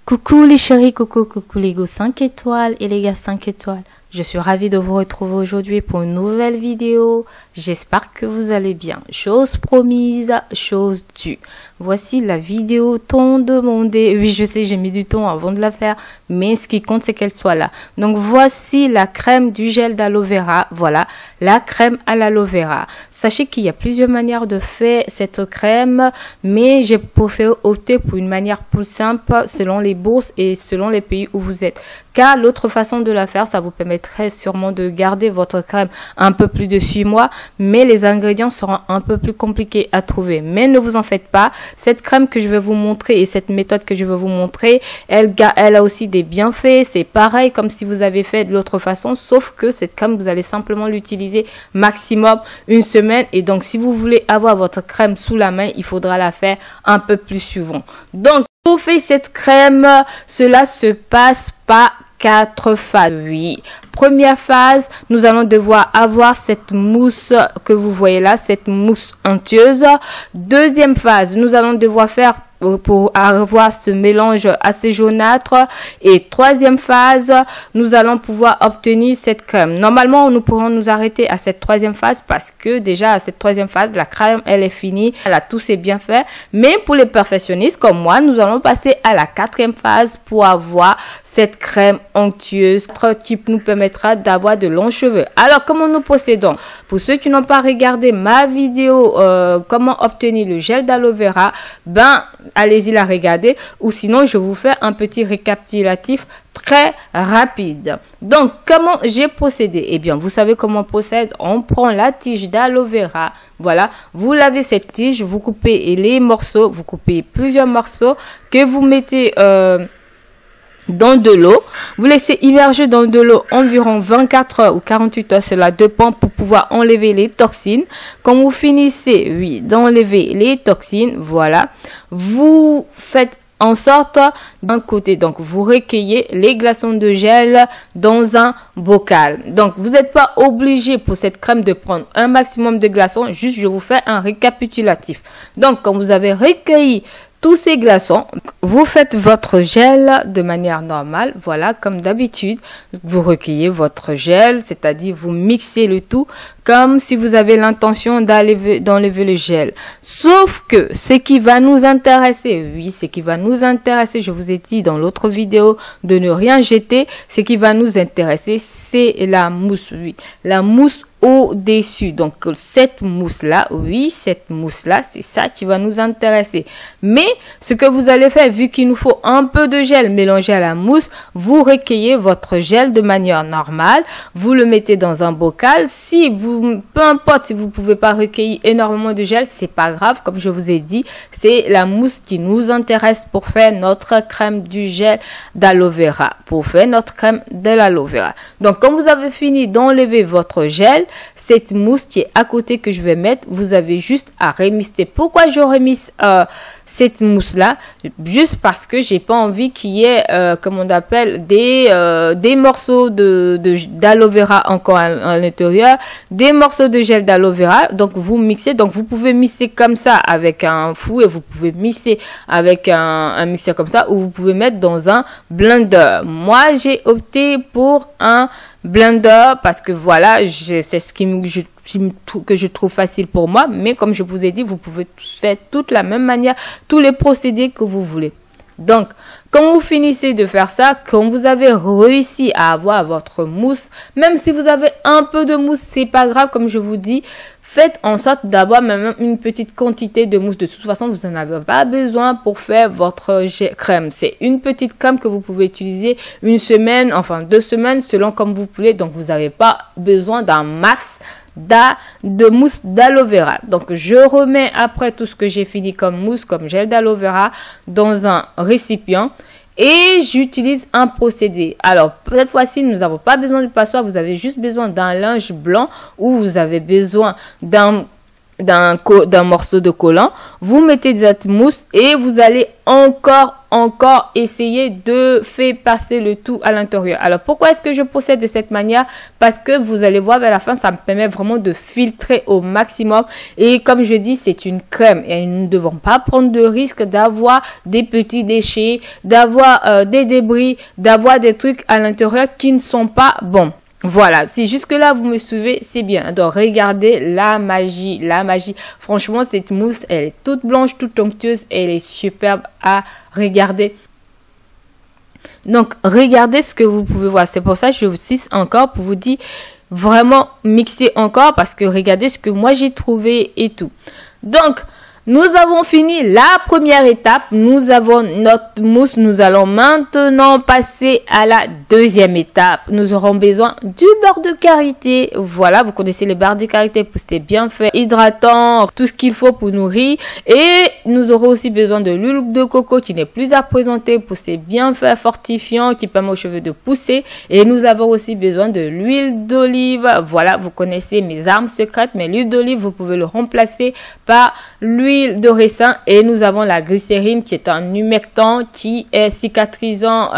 Coucou les chéris, coucou les go 5 étoiles et les gars 5 étoiles. Je suis ravie de vous retrouver aujourd'hui pour une nouvelle vidéo. J'espère que vous allez bien. Chose promise, chose due. Voici la vidéo tant demandée. Oui, je sais, j'ai mis du temps avant de la faire, mais ce qui compte, c'est qu'elle soit là. Donc, voici la crème du gel d'aloe vera. Voilà, la crème à l'aloe vera. Sachez qu'il y a plusieurs manières de faire cette crème, mais j'ai préféré opter pour une manière plus simple selon les bourses et selon les pays où vous êtes. Car l'autre façon de la faire, ça vous permettrait sûrement de garder votre crème un peu plus de 6 mois, mais les ingrédients seront un peu plus compliqués à trouver. Mais ne vous en faites pas, cette crème que je vais vous montrer et cette méthode que je vais vous montrer, elle a aussi des bienfaits. C'est pareil comme si vous avez fait de l'autre façon, sauf que cette crème, vous allez simplement l'utiliser maximum une semaine. Et donc, si vous voulez avoir votre crème sous la main, il faudra la faire un peu plus souvent. Donc, pour faire cette crème, cela se passe par 4 phases. Oui. Première phase, nous allons devoir avoir cette mousse que vous voyez là, cette mousse onctueuse. Deuxième phase, nous allons devoir faire pour avoir ce mélange assez jaunâtre. Et troisième phase, nous allons pouvoir obtenir cette crème. Normalement, nous pourrons nous arrêter à cette troisième phase parce que déjà à cette troisième phase, la crème, elle est finie. Elle a tous ses bienfaits. Mais pour les perfectionnistes comme moi, nous allons passer à la quatrième phase pour avoir cette crème onctueuse qui nous permettra d'avoir de longs cheveux. Alors, comment nous procédons? Pour ceux qui n'ont pas regardé ma vidéo, comment obtenir le gel d'aloe vera, ben, allez-y la regarder, ou sinon je vous fais un petit récapitulatif très rapide. Donc, comment j'ai procédé? Eh bien, vous savez comment on procède. On prend la tige d'aloe vera. Voilà, vous lavez cette tige, vous coupez les morceaux, vous coupez plusieurs morceaux que vous mettez dans de l'eau. Vous laissez immerger dans de l'eau environ 24 heures ou 48 heures, cela dépend, pour pouvoir enlever les toxines. Quand vous finissez, oui, d'enlever les toxines, voilà, vous faites en sorte d'un côté, donc vous recueillez les glaçons de gel dans un bocal. Donc vous n'êtes pas obligé pour cette crème de prendre un maximum de glaçons, juste je vous fais un récapitulatif. Donc quand vous avez recueilli tous ces glaçons, vous faites votre gel de manière normale. Voilà, comme d'habitude, vous recueillez votre gel, c'est-à-dire vous mixez le tout comme si vous avez l'intention d'enlever le gel. Sauf que ce qui va nous intéresser, oui, ce qui va nous intéresser, je vous ai dit dans l'autre vidéo de ne rien jeter, ce qui va nous intéresser, c'est la mousse, oui, la mousse au-dessus. Donc, cette mousse-là, oui, cette mousse-là, c'est ça qui va nous intéresser. Mais, ce que vous allez faire, vu qu'il nous faut un peu de gel mélangé à la mousse, vous recueillez votre gel de manière normale, vous le mettez dans un bocal. Si vous, peu importe si vous pouvez pas recueillir énormément de gel, c'est pas grave. Comme je vous ai dit, c'est la mousse qui nous intéresse pour faire notre crème du gel d'aloe vera, pour faire notre crème de l'aloe vera. Donc, quand vous avez fini d'enlever votre gel, cette mousse qui est à côté que je vais mettre, vous avez juste à remister. Pourquoi je remise cette mousse là? Juste parce que j'ai pas envie qu'il y ait comme on appelle des morceaux d'aloe vera encore à l'intérieur, des morceaux de gel d'aloe vera. Donc vous mixez, donc vous pouvez mixer comme ça avec un fouet, vous pouvez mixer avec un mixeur comme ça, ou vous pouvez mettre dans un blender. Moi j'ai opté pour un blender parce que voilà, c'est ce que je trouve facile pour moi. Mais comme je vous ai dit, vous pouvez faire toute la même manière, tous les procédés que vous voulez. Donc, quand vous finissez de faire ça, quand vous avez réussi à avoir votre mousse, même si vous avez un peu de mousse, c'est pas grave, comme je vous dis, faites en sorte d'avoir même une petite quantité de mousse. De toute façon, vous n'en avez pas besoin pour faire votre crème. C'est une petite crème que vous pouvez utiliser une semaine, enfin 2 semaines, selon comme vous voulez. Donc, vous n'avez pas besoin d'un max de mousse d'aloe vera. Donc, je remets après tout ce que j'ai fini comme mousse, comme gel d'aloe vera, dans un récipient. Et j'utilise un procédé. Alors, cette fois-ci, nous n'avons pas besoin de passoire. Vous avez juste besoin d'un linge blanc ou vous avez besoin d'un morceau de collant. Vous mettez cette mousse et vous allez encore encore essayer de faire passer le tout à l'intérieur. Alors, pourquoi est-ce que je procède de cette manière? Parce que vous allez voir vers la fin, ça me permet vraiment de filtrer au maximum. Et comme je dis, c'est une crème et nous ne devons pas prendre de risque d'avoir des petits déchets, d'avoir des débris, d'avoir des trucs à l'intérieur qui ne sont pas bons. Voilà, si jusque-là vous me suivez, c'est bien. Donc, regardez la magie, la magie. Franchement, cette mousse, elle est toute blanche, toute onctueuse, elle est superbe à regarder. Donc, regardez ce que vous pouvez voir. C'est pour ça que je vous cite encore pour vous dire vraiment mixer encore parce que regardez ce que moi j'ai trouvé et tout. Donc, nous avons fini la première étape. Nous avons notre mousse. Nous allons maintenant passer à la deuxième étape. Nous aurons besoin du beurre de karité. Voilà, vous connaissez les beurres de karité pour ses bienfaits hydratants, tout ce qu'il faut pour nourrir. Et nous aurons aussi besoin de l'huile de coco qui n'est plus à présenter pour ses bienfaits fortifiants qui permettent aux cheveux de pousser. Et nous avons aussi besoin de l'huile d'olive. Voilà, vous connaissez mes armes secrètes, mais l'huile d'olive, vous pouvez le remplacer par l'huile de ricin et nous avons la glycérine qui est un humectant qui est cicatrisant,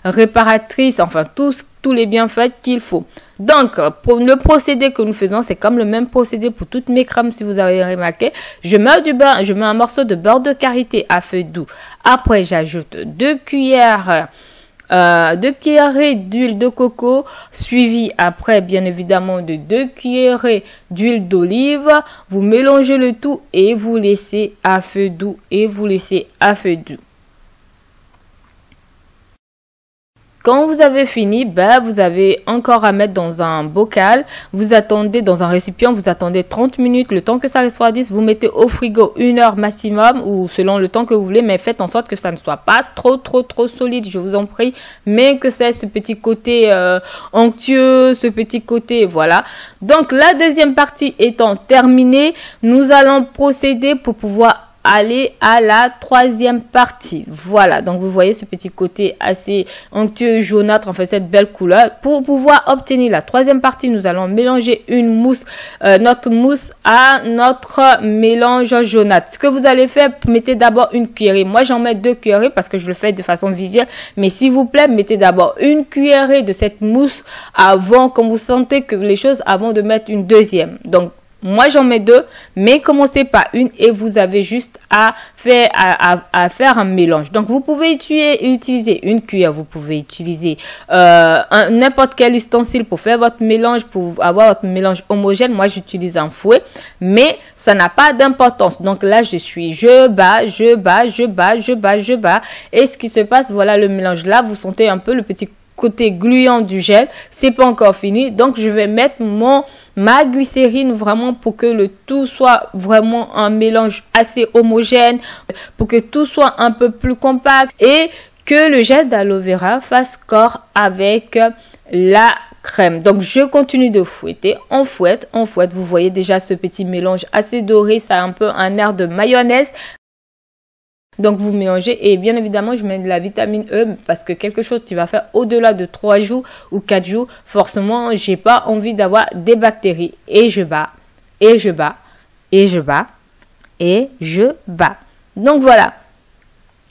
réparatrice, enfin tous les bienfaits qu'il faut. Donc, pour le procédé que nous faisons, c'est comme le même procédé pour toutes mes crèmes si vous avez remarqué. Je mets du beurre, je mets un morceau de beurre de karité à feu doux. Après, j'ajoute 2 cuillères d'huile de coco, suivi après bien évidemment de 2 cuillerées d'huile d'olive. Vous mélangez le tout et vous laissez à feu doux Quand vous avez fini, vous avez encore à mettre dans un bocal. Vous attendez dans un récipient, vous attendez 30 minutes. Le temps que ça refroidisse, vous mettez au frigo 1 heure maximum ou selon le temps que vous voulez. Mais faites en sorte que ça ne soit pas trop solide, je vous en prie. Mais que c'est ce petit côté onctueux, ce petit côté, voilà. Donc, la deuxième partie étant terminée, nous allons procéder pour pouvoir aller à la troisième partie. Voilà, donc vous voyez ce petit côté assez onctueux, jaunâtre, en fait cette belle couleur. Pour pouvoir obtenir la troisième partie, nous allons mélanger une mousse, notre mousse à notre mélange jaunâtre. Ce que vous allez faire, mettez d'abord une cuillerée. Moi, j'en mets 2 cuillerées parce que je le fais de façon visuelle. Mais s'il vous plaît, mettez d'abord une cuillerée de cette mousse avant, quand vous sentez que les choses, avant de mettre une deuxième. Donc, moi, j'en mets 2, mais commencez par une et vous avez juste à faire un mélange. Donc, vous pouvez utiliser une cuillère, vous pouvez utiliser n'importe quel ustensile pour faire votre mélange, pour avoir votre mélange homogène. Moi, j'utilise un fouet, mais ça n'a pas d'importance. Donc là, je bats. Et ce qui se passe, voilà le mélange là. Vous sentez un peu le petit côté gluant du gel, c'est pas encore fini, donc je vais mettre ma glycérine vraiment pour que le tout soit vraiment un mélange assez homogène, pour que tout soit un peu plus compact et que le gel d'aloe vera fasse corps avec la crème. Donc je continue de fouetter, on fouette, vous voyez déjà ce petit mélange assez doré, ça a un peu un air de mayonnaise. Donc, vous mélangez et bien évidemment, je mets de la vitamine E parce que quelque chose tu vas faire au-delà de 3 jours ou 4 jours, forcément, j'ai pas envie d'avoir des bactéries. Et je bats. Donc, voilà.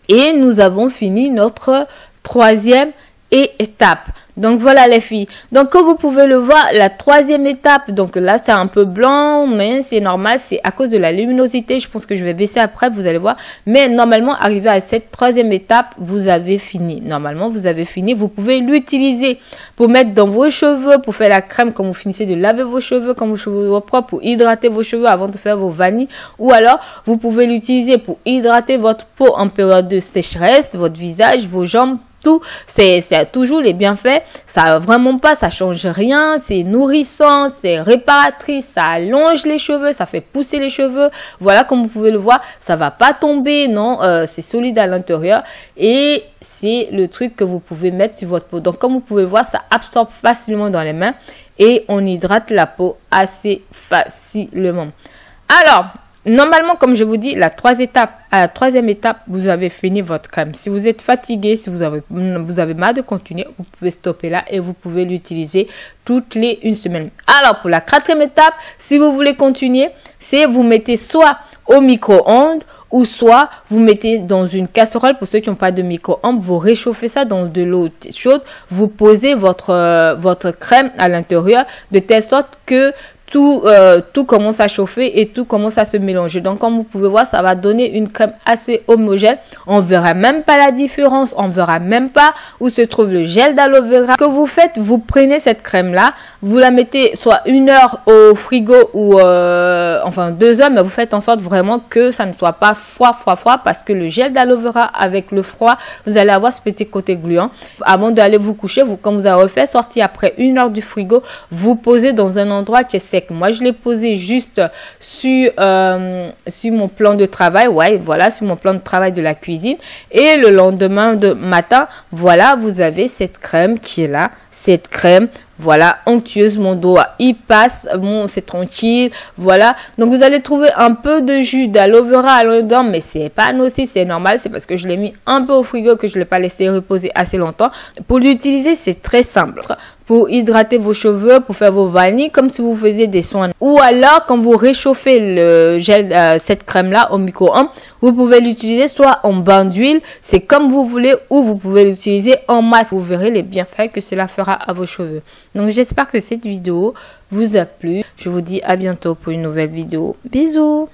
Et nous avons fini notre troisième étape. Donc voilà les filles. Donc comme vous pouvez le voir, la troisième étape, donc là c'est un peu blanc, mais c'est normal, c'est à cause de la luminosité. Je pense que je vais baisser après, vous allez voir. Mais normalement, arrivé à cette troisième étape, vous avez fini. Normalement, vous avez fini. Vous pouvez l'utiliser pour mettre dans vos cheveux, pour faire la crème quand vous finissez de laver vos cheveux, quand vos cheveux sont propres, pour hydrater vos cheveux avant de faire vos vanilles. Ou alors, vous pouvez l'utiliser pour hydrater votre peau en période de sécheresse, votre visage, vos jambes. Tout, c'est toujours les bienfaits, ça vraiment pas, ça change rien, c'est nourrissant, c'est réparatrice, ça allonge les cheveux, ça fait pousser les cheveux. Voilà, comme vous pouvez le voir, ça va pas tomber, non, c'est solide à l'intérieur et c'est le truc que vous pouvez mettre sur votre peau. Donc comme vous pouvez le voir, ça absorbe facilement dans les mains et on hydrate la peau assez facilement. Alors, Normalement, comme je vous dis, à la troisième étape, vous avez fini votre crème. Si vous êtes fatigué, si vous avez mal de continuer, vous pouvez stopper là et vous pouvez l'utiliser toutes les 1 semaine. Alors, pour la 4e étape, si vous voulez continuer, c'est vous mettez soit au micro-ondes ou soit vous mettez dans une casserole. Pour ceux qui n'ont pas de micro-ondes, vous réchauffez ça dans de l'eau chaude. Vous posez votre crème à l'intérieur de telle sorte que tout commence à chauffer et tout commence à se mélanger. Donc, comme vous pouvez voir, ça va donner une crème assez homogène. On verra même pas la différence. On verra même pas où se trouve le gel d'aloe vera. Que vous faites, vous prenez cette crème là, vous la mettez soit 1 heure au frigo ou enfin 2 heures, mais vous faites en sorte vraiment que ça ne soit pas froid parce que le gel d'aloe vera avec le froid, vous allez avoir ce petit côté gluant. Avant d'aller vous coucher, quand vous avez fait sortir après 1 heure du frigo, vous posez dans un endroit qui est sec. Moi, je l'ai posé juste sur mon plan de travail. Ouais, voilà, sur mon plan de travail de la cuisine. Et le lendemain matin, voilà, vous avez cette crème qui est là. Cette crème, voilà, onctueuse, mon doigt, il passe, bon, c'est tranquille, voilà. Donc, vous allez trouver un peu de jus d'aloe vera à l'intérieur, mais c'est pas nocif, c'est normal, c'est parce que je l'ai mis un peu au frigo que je l'ai pas laissé reposer assez longtemps. Pour l'utiliser, c'est très simple. Pour hydrater vos cheveux, pour faire vos vanilles, comme si vous faisiez des soins. Ou alors, quand vous réchauffez le gel, cette crème-là au micro-ondes, vous pouvez l'utiliser soit en bain d'huile, c'est comme vous voulez, ou vous pouvez l'utiliser en masse. Vous verrez les bienfaits que cela fera à vos cheveux. Donc, j'espère que cette vidéo vous a plu. Je vous dis à bientôt pour une nouvelle vidéo. Bisous!